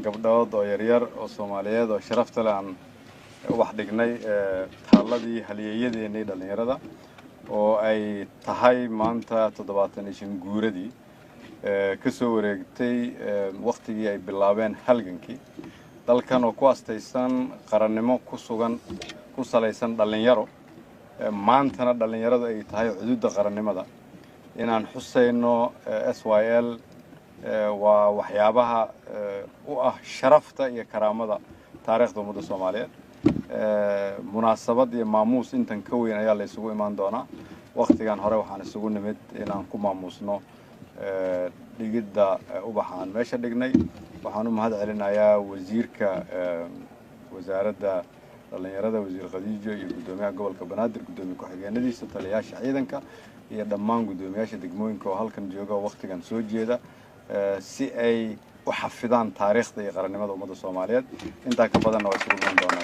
gabdhood oo yaryar oo Soomaaliyeed oo sharafta leh aan wax dhignay taaladii halyeeyadeennii dhalinyarada oo ay tahay maanta 75 guuradii ka soo wareegtay waqtigii ay bilaabeen halgankii dalkan oo ku astaysan qarannimo ku salaysan dhalinyaro maantana dhalinyaradu ay tahay xuduudda qarannimada inaan xusayno SYL waa waxyaabaha u ah sharafta iyo karaamada taariikhda ummadda Soomaaliyeed munaasabad iyo maamuus intan ka weyn ayaa la isugu imaan doonaa waqtigan hore waxaan isugu nimid inaan ku maamuusno dhigidda ubaxaan meesha dhignay waxaan u mahad celinayaa wasiirka wasaaradda dhalinyarada wasiir Khadiijo iyo gudoomiyaha gobolka Banaadir gudoomiye ku-xigeenadiisa taliyayaasha ciidanka iyo dhammaan gudoomiyaasha degmooyinka oo halkan jooga waqtigan soo jeeda si ay u xafidaan taariikhda iyo qarannimada ummadda Soomaaliyeed inta ka badan waa isugu imaan doonaa